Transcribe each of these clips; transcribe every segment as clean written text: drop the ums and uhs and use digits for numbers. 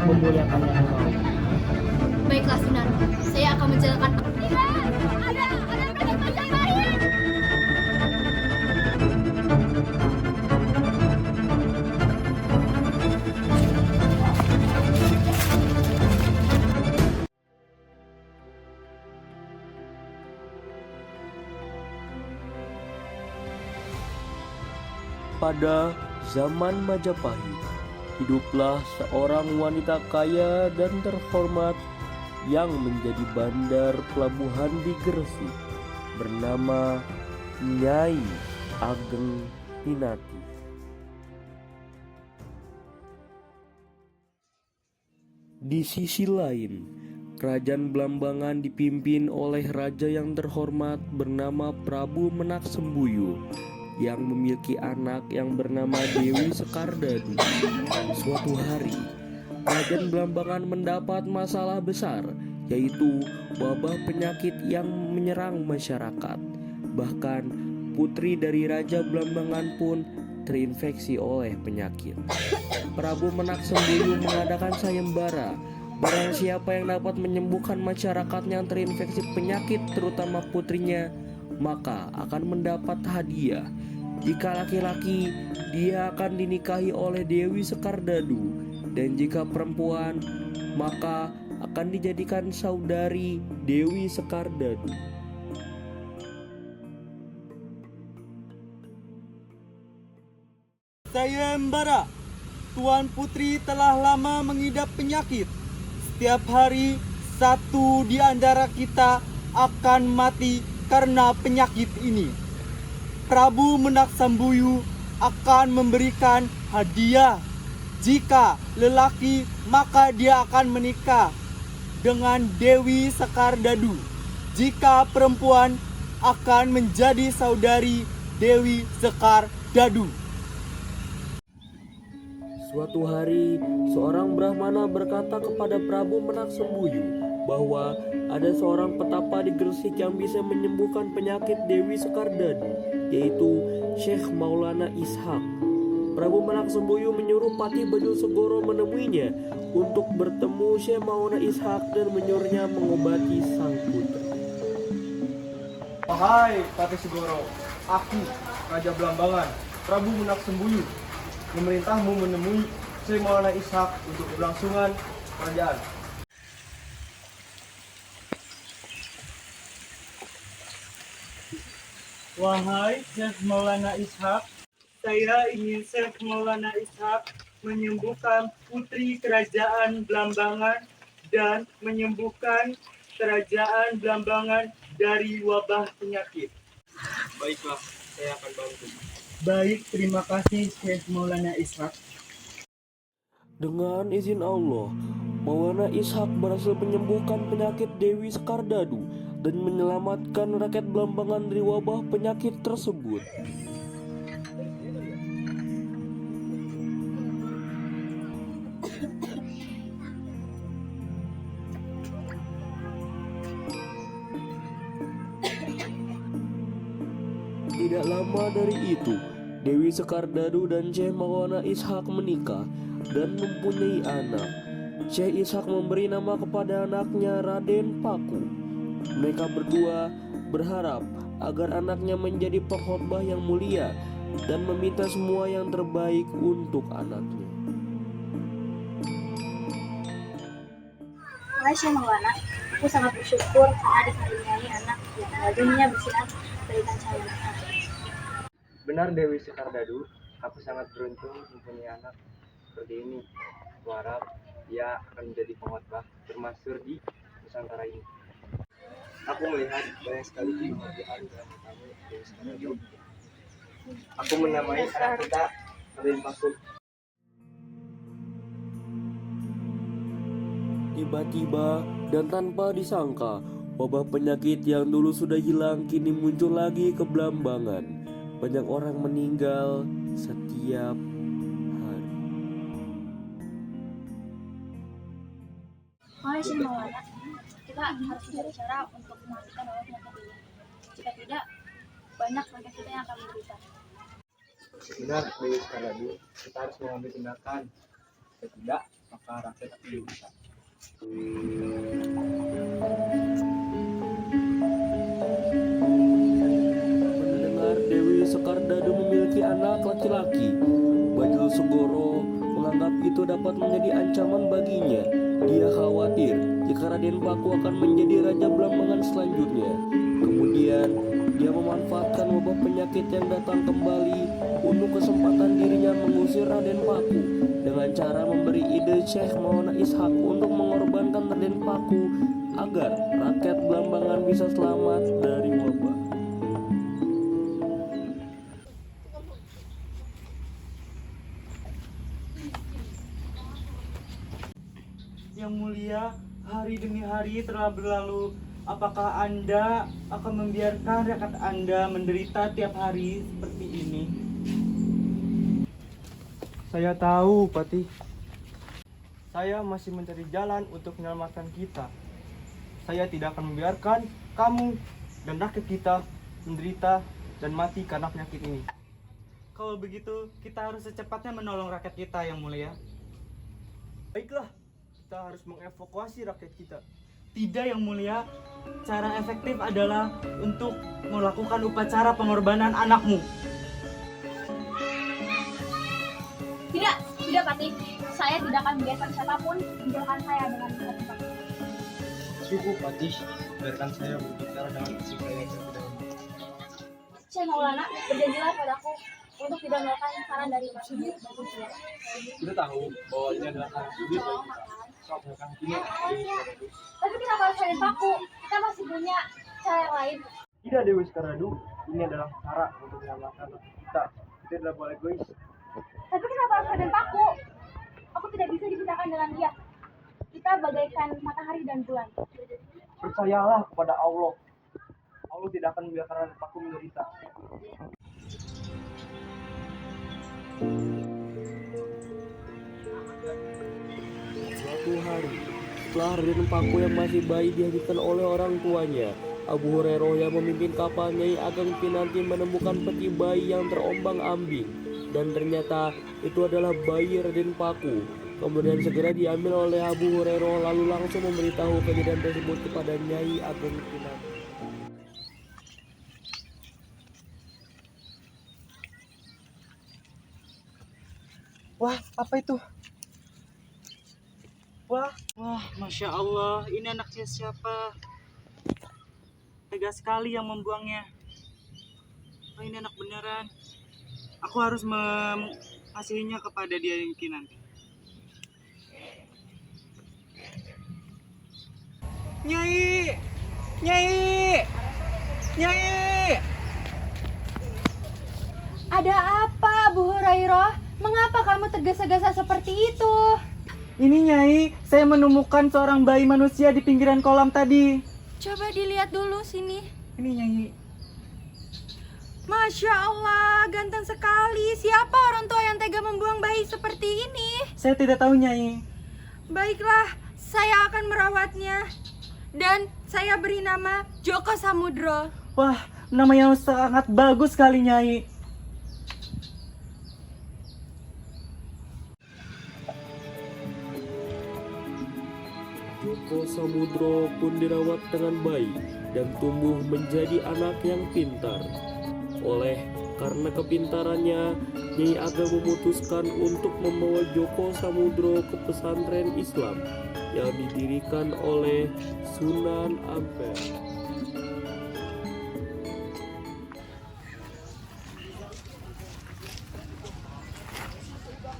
memuliakan yang kau. Baiklah Sunan, saya akan menjalankan. Ada prajurit Majapahit. Pada zaman Majapahit, hiduplah seorang wanita kaya dan terhormat yang menjadi bandar pelabuhan di Gresik, bernama Nyai Ageng Pinati. Di sisi lain, kerajaan Blambangan dipimpin oleh raja yang terhormat bernama Prabu Menak-Sembuyu yang memiliki anak yang bernama Dewi Sekardadu. Suatu hari, kerajaan Blambangan mendapat masalah besar, yaitu wabah penyakit yang menyerang masyarakat. Bahkan putri dari Raja Blambangan pun terinfeksi oleh penyakit. Prabu Menak-Sembuyu mengadakan sayembara. Barang siapa yang dapat menyembuhkan masyarakat yang terinfeksi penyakit, terutama putrinya, maka akan mendapat hadiah. Jika laki-laki, dia akan dinikahi oleh Dewi Sekardadu, dan jika perempuan, maka akan dijadikan saudari Dewi Sekardadu. Sayembara, Tuan Putri telah lama mengidap penyakit. Setiap hari, satu di antara kita akan mati karena penyakit ini. Prabu Menak-Sembuyu akan memberikan hadiah. Jika lelaki, maka dia akan menikah dengan Dewi Sekardadu. Jika perempuan, akan menjadi saudari Dewi Sekardadu. Suatu hari, seorang Brahmana berkata kepada Prabu Menak-Sembuyu bahwa ada seorang petapa di Gresik yang bisa menyembuhkan penyakit Dewi Sekardadu, yaitu Syekh Maulana Ishak. Prabu Menak-Sembuyu menyuruh Patih Baju Segoro menemuinya untuk bertemu Syekh Maulana Ishak dan menyuruhnya mengobati sang putra. Wahai Patih Segoro, aku, Raja Blambangan, Prabu Menak-Sembuyu, memerintahmu menemui Syekh Maulana Ishak untuk keberlangsungan kerajaan. Wahai Syekh Maulana Ishak, saya ingin Syekh Maulana Ishak menyembuhkan putri kerajaan Blambangan dan menyembuhkan kerajaan Blambangan dari wabah penyakit. Baiklah, saya akan bantu. Baik, terima kasih Syekh Maulana Ishak. Dengan izin Allah, Maulana Ishak berhasil menyembuhkan penyakit Dewi Sekardadu dan menyelamatkan rakyat Blambangan dari wabah penyakit tersebut. Tidak lama dari itu, Dewi Sekardadu dan Syekh Maulana Ishak menikah dan mempunyai anak. Syekh Ishak memberi nama kepada anaknya Raden Paku. Mereka berdua berharap agar anaknya menjadi pengkhotbah yang mulia dan meminta semua yang terbaik untuk anaknya. Wahai Syekh Maulana, aku sangat bersyukur karena dikaruniai anak yang wajahnya bersinar berikan cahaya. Benar Dewi Sekardadu, aku sangat beruntung mempunyai anak seperti ini. Aku harap dia akan menjadi pengkhotbah termasyhur di Nusantara ini. Aku melihat banyak sekali kebahagiaan dalam kamu, Dewi Sekardadu. Aku menamai anak kita Raden Paku. Tiba-tiba dan tanpa disangka, wabah penyakit yang dulu sudah hilang kini muncul lagi ke Blambangan. Banyak orang meninggal setiap hari. Wahai Syekh Maulana, kita harus mencari cara untuk menghentikan wabah penyakit ini. Jika tidak, banyak rakyat kita yang akan menderita. Benar Dewi Sekardadu, kita harus mengambil tindakan. Jika tidak, maka para rakyat Indonesia. Mendengar Dewi Sekardado memiliki anak laki-laki, Bajul Segoro menganggap itu dapat menjadi ancaman baginya. Dia khawatir jika Raden Paku akan menjadi Raja Blambangan selanjutnya. Kemudian, dia memanfaatkan wabah penyakit yang datang kembali untuk kesempatan dirinya mengusir Raden Paku dengan cara memberi ide Syekh Maulana Ishak untuk mengorbankan Raden Paku agar rakyat Blambangan bisa selamat dari wabah. Yang mulia, hari demi hari telah berlalu. Apakah Anda akan membiarkan rakyat Anda menderita tiap hari seperti ini? Saya tahu, Patih. Saya masih mencari jalan untuk menyelamatkan kita. Saya tidak akan membiarkan kamu dan rakyat kita menderita dan mati karena penyakit ini. Kalau begitu, kita harus secepatnya menolong rakyat kita, Yang mulia. Baiklah, kita harus mengevakuasi rakyat kita. Tidak, Yang mulia. Cara efektif adalah untuk melakukan upacara pengorbanan anakmu. Tidak Patih. Saya tidak akan membiarkan siapapun menjauhkan saya dengan Raden Paku. Cukup, Patih. Biarkan saya berbicara dengan istri saya terlebih dahulu. Syekh Maulana, berjanjilah padaku untuk tidak melakukan saran dari Patih. Kita tahu bahwa ini adalah hal sulit bagi kita. Sok melakukan ini. Tapi kenapa harus Raden Paku? Kita masih punya cara yang lain. Tidak, Dewi Sekardado. Ini adalah cara untuk menyelamatkan rakyat kita. Kita tidak boleh egois. Tapi kenapa harus Raden Paku? Aku tidak bisa dipisahkan dengan dia. Kita bagaikan matahari dan bulan. Percayalah kepada Allah. Allah tidak akan membiarkan Raden Paku menderita. Suatu hari, setelah Raden Paku yang masih bayi dihadirkan oleh orang tuanya, Abu Hurairah yang memimpin kapal Nyai Ageng Pinanti menemukan peti bayi yang terombang-ambing, dan ternyata itu adalah bayi Raden Paku. Kemudian segera diambil oleh Abu Hurairah lalu langsung memberitahu kejadian tersebut kepada Nyai Ageng Pinanti. Wah, apa itu? Wah, Masya Allah, ini anaknya siapa? Tega sekali yang membuangnya. Oh, ini anak beneran. Aku harus mengasihinya kepada dia yang nanti. Nyai! Nyai! Nyai! Ada apa, Bu Hurairah? Mengapa kamu tergesa-gesa seperti itu? Ini Nyai, saya menemukan seorang bayi manusia di pinggiran kolam tadi. Coba dilihat dulu sini. Ini Nyai. Masya Allah, ganteng sekali. Siapa orang tua yang tega membuang bayi seperti ini? Saya tidak tahu Nyai. Baiklah, saya akan merawatnya. Dan saya beri nama Joko Samudro. Wah, nama yang sangat bagus sekali Nyai. Joko Samudro pun dirawat dengan baik dan tumbuh menjadi anak yang pintar. Karena kepintarannya, Nyai Ageng memutuskan untuk membawa Joko Samudro ke pesantren Islam yang didirikan oleh Sunan Ampel.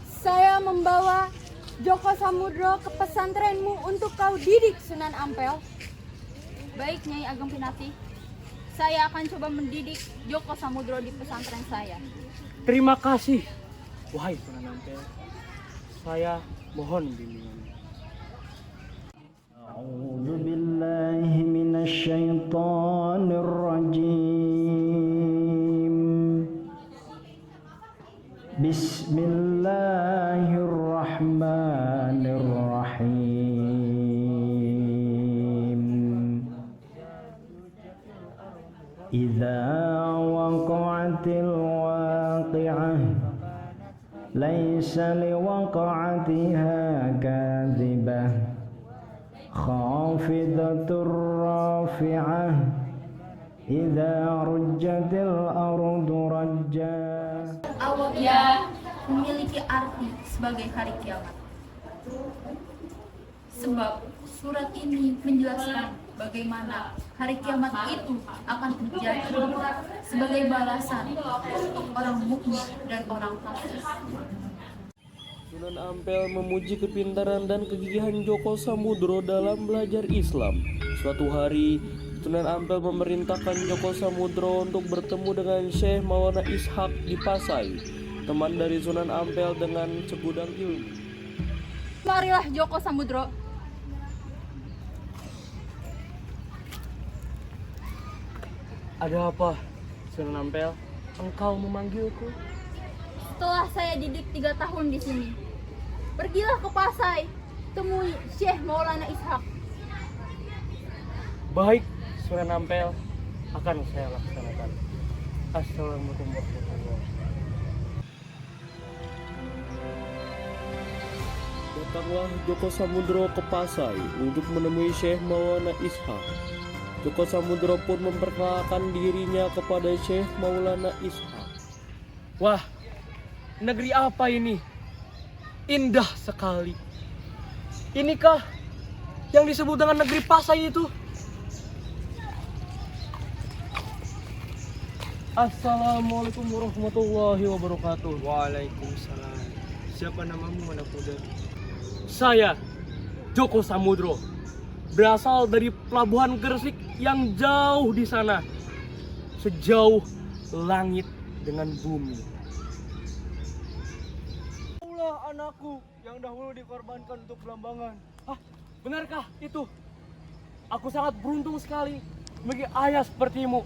Saya membawa Joko Samudro ke pesantrenmu untuk kau didik, Sunan Ampel. Baik, Nyai Ageng Pinanti. Saya akan coba mendidik Joko Samudro di pesantren saya. Terima kasih, wahai Sunan Ampel. Saya mohon bimbingannya. أعوذ بالله من الشيطان الرجيم بسم الله الرحمن الرحيم إذا وقعت الواقعة ليس لوقعتها كاذبة khafidatur rafi'ah idza rujjatil ardu rajja. Allah ya memiliki arti sebagai hari kiamat. Sebab surat ini menjelaskan bagaimana hari kiamat itu akan terjadi sebagai balasan untuk orang mukmin dan orang kafir. Sunan Ampel memuji kepintaran dan kegigihan Djoko Samudro dalam belajar Islam. Suatu hari, Sunan Ampel memerintahkan Djoko Samudro untuk bertemu dengan Syekh Maulana Ishak di Pasai, teman dari Sunan Ampel dengan segudang ilmu. Marilah Djoko Samudro. Ada apa, Sunan Ampel? Engkau memanggilku? Setelah saya didik 3 tahun di sini, pergilah ke Pasai, temui Syekh Maulana Ishak. Baik, Sunan Ampel, akan saya laksanakan. Assalamualaikum warahmatullahi wabarakatuh. Datanglah Djoko Samudro ke Pasai untuk menemui Syekh Maulana Ishak. Djoko Samudro pun memperkenalkan dirinya kepada Syekh Maulana Ishak. Wah, negeri apa ini? Indah sekali. Inikah yang disebut dengan negeri Pasai itu? Assalamualaikum warahmatullahi wabarakatuh. Waalaikumsalam. Siapa namamu, anak muda? Saya, Djoko Samudro. Berasal dari pelabuhan Gresik yang jauh di sana. Sejauh langit dengan bumi. Kaulah anakku yang dahulu dikorbankan untuk Belambangan. Hah, benarkah itu? Aku sangat beruntung sekali memiliki ayah sepertimu,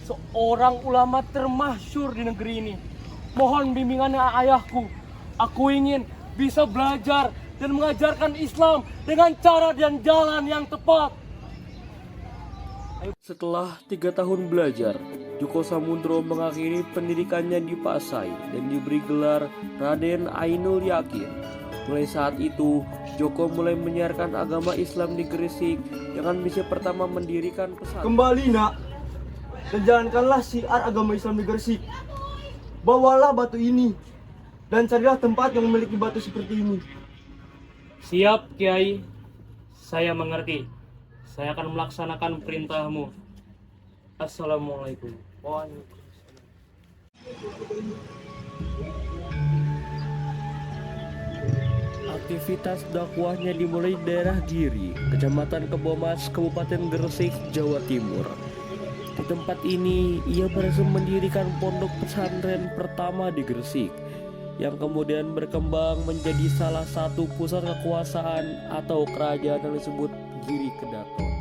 seorang ulama termasyhur di negeri ini. Mohon bimbingannya ayahku. Aku ingin bisa belajar dan mengajarkan Islam dengan cara dan jalan yang tepat. Setelah 3 tahun belajar, Djoko Samudro mengakhiri pendidikannya di Pasai dan diberi gelar Raden Ainul Yakin. Mulai saat itu, Djoko mulai menyiarkan agama Islam di Gresik dengan misi pertama mendirikan pesantren. Kembali nak, dan jalankanlah syiar agama Islam di Gresik. Bawalah batu ini dan carilah tempat yang memiliki batu seperti ini. Siap, Kiai. Saya mengerti. Saya akan melaksanakan perintahmu. Assalamualaikum. Aktivitas dakwahnya dimulai di daerah Giri, Kecamatan Kebomas, Kabupaten Gresik, Jawa Timur. Di tempat ini, ia berhasil mendirikan pondok pesantren pertama di Gresik, yang kemudian berkembang menjadi salah satu pusat kekuasaan atau kerajaan yang disebut Giri Kedaton.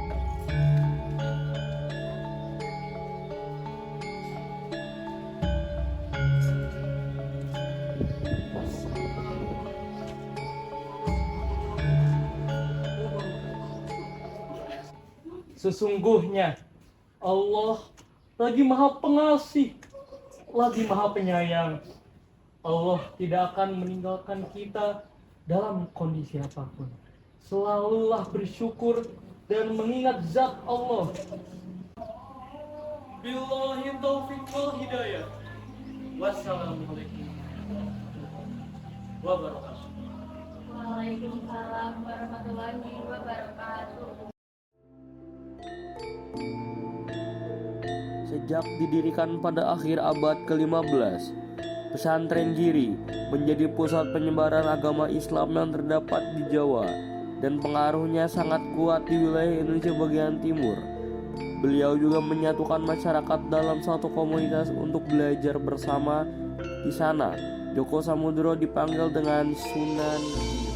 Sesungguhnya Allah lagi Maha Pengasih, lagi Maha Penyayang. Allah tidak akan meninggalkan kita dalam kondisi apapun. Selalulah bersyukur dan mengingat zat Allah. Billahi taufiq wal hidayah. Wassalamualaikum wabarakatuh. Waalaikumsalam warahmatullahi wabarakatuh. Sejak didirikan pada akhir abad ke-15, pesantren Giri menjadi pusat penyebaran agama Islam yang terdapat di Jawa dan pengaruhnya sangat kuat di wilayah Indonesia bagian timur. Beliau juga menyatukan masyarakat dalam satu komunitas untuk belajar bersama. Di sana, Djoko Samudro dipanggil dengan Sunan Giri.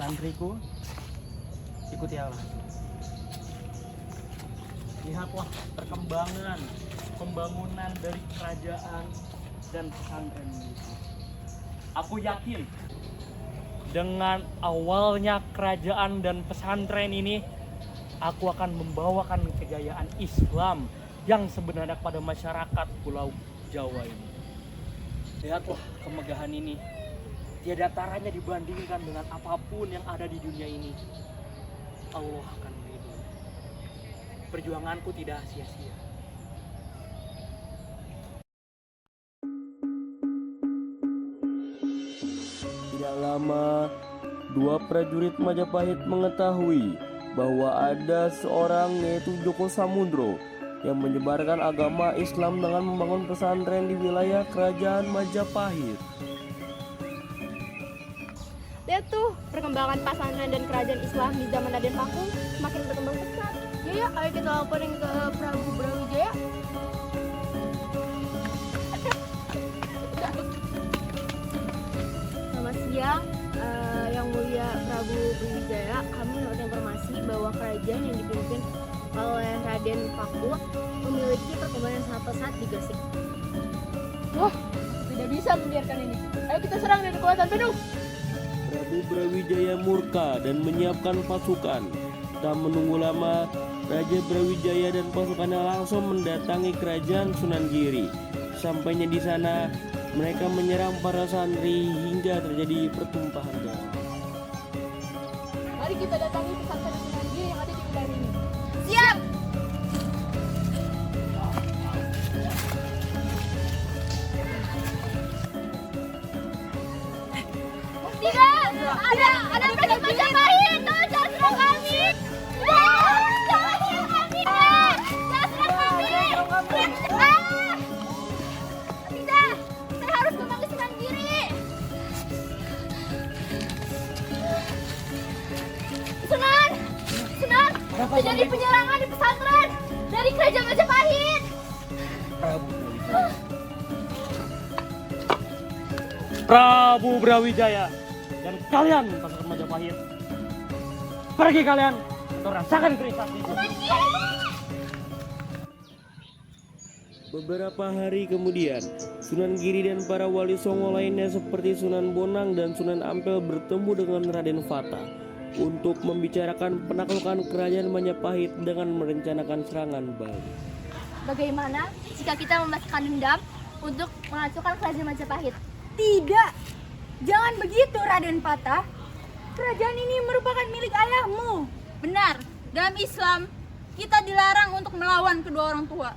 Santriku, ikuti Allah. Lihatlah perkembangan pembangunan dari kerajaan dan pesantren ini. Aku yakin Dengan awalnya kerajaan dan pesantren ini, aku akan membawakan kejayaan Islam yang sebenarnya kepada masyarakat Pulau Jawa ini. Lihatlah kemegahan ini. Tiada taranya dibandingkan dengan apapun yang ada di dunia ini. Allah akan melindungi. Perjuanganku tidak sia-sia. Tidak lama, dua prajurit Majapahit mengetahui bahwa ada seorang yaitu Joko Samudro yang menyebarkan agama Islam dengan membangun pesantren di wilayah kerajaan Majapahit. Lihat tuh, perkembangan pesantren dan kerajaan Islam di zaman Raden Paku semakin berkembang pesat. Ya, ayo kita laporin ke Prabu Brawijaya. Selamat siang, Yang Mulia Prabu Brawijaya. Kami mendapat informasi bahwa kerajaan yang dipimpin oleh Raden Paku memiliki perkembangan yang sangat pesat di Gresik. Wah, tidak bisa membiarkan ini. Ayo kita serang dengan kekuatan penuh. Prabu Brawijaya murka dan menyiapkan pasukan. Tak menunggu lama, Raja Brawijaya dan pasukannya langsung mendatangi kerajaan Sunan Giri. Sampainya di sana, mereka menyerang para santri hingga terjadi pertumpahan darah. Mari kita datangi pesantren Sunan Giri yang ada di wilayah ini. Siap! Tidak! Ada prajurit Majapahit! Tolong jangan serang kami! Jangan serang kami! Jangan serang kami! Tidak! Saya harus memanggil Sunan Giri! Sunan! Sunan! Terjadi penyerangan di pesantren dari kerajaan Majapahit! Prabu Brawijaya dan kalian pasukan Majapahit, pergi kalian untuk rasakan kerisasi itu. Beberapa hari kemudian, Sunan Giri dan para wali songo lainnya seperti Sunan Bonang dan Sunan Ampel bertemu dengan Raden Fata untuk membicarakan penaklukan kerajaan Majapahit dengan merencanakan serangan balik. Bagaimana jika kita memasukkan dendam untuk menghancurkan kerajaan Majapahit? Tidak! Jangan begitu, Raden Fata. Kerajaan ini merupakan milik ayahmu. Benar, dalam Islam kita dilarang untuk melawan kedua orang tua.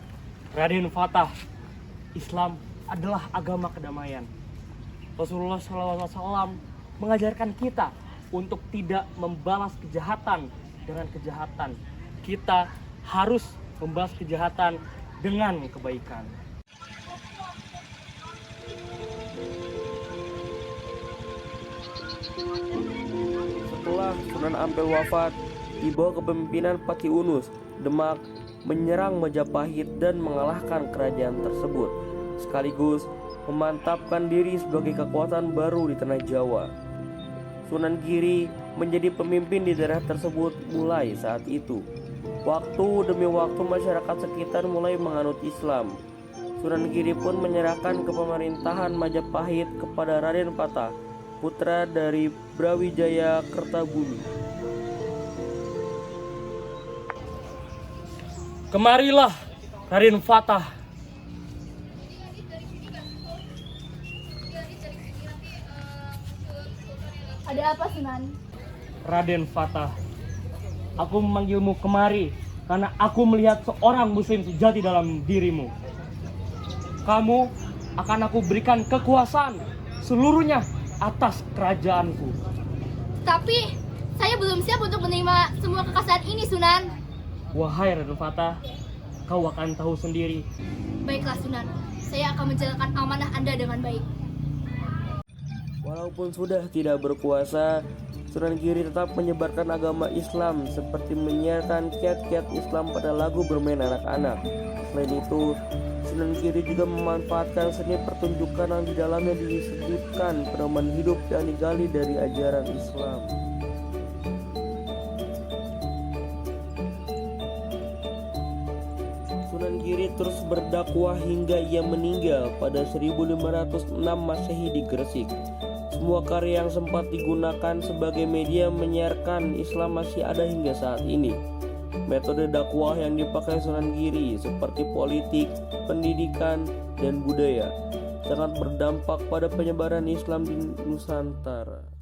Raden Fata, Islam adalah agama kedamaian. Rasulullah SAW mengajarkan kita untuk tidak membalas kejahatan dengan kejahatan. Kita harus membalas kejahatan dengan kebaikan. Setelah Sunan Ampel wafat, di bawah kepemimpinan Pati Unus, Demak menyerang Majapahit dan mengalahkan kerajaan tersebut, sekaligus memantapkan diri sebagai kekuatan baru di tanah Jawa. Sunan Giri menjadi pemimpin di daerah tersebut mulai saat itu. Waktu demi waktu masyarakat sekitar mulai menganut Islam. Sunan Giri pun menyerahkan kepemerintahan Majapahit kepada Raden Fata, putra dari Brawijaya Kertabumi. Kemarilah, Raden Fata. Ada apa, Sunan? Raden Fata, aku memanggilmu kemari karena aku melihat seorang muslim sejati dalam dirimu. Kamu akan aku berikan kekuasaan seluruhnya atas kerajaanku. Tapi saya belum siap untuk menerima semua kekayaan ini, Sunan. Wahai Raden Fata, kau akan tahu sendiri. Baiklah, Sunan. Saya akan menjalankan amanah Anda dengan baik. Walaupun sudah tidak berkuasa, Sunan Giri tetap menyebarkan agama Islam seperti menyiarkan kiat-kiat Islam pada lagu bermain anak-anak. Selain itu, Sunan Giri juga memanfaatkan seni pertunjukan yang di dalamnya disebutkan pedoman hidup yang digali dari ajaran Islam. Sunan Giri terus berdakwah hingga ia meninggal pada 1506 Masehi di Gresik. Semua karya yang sempat digunakan sebagai media menyiarkan Islam masih ada hingga saat ini. Metode dakwah yang dipakai Sunan Giri seperti politik, pendidikan, dan budaya sangat berdampak pada penyebaran Islam di Nusantara.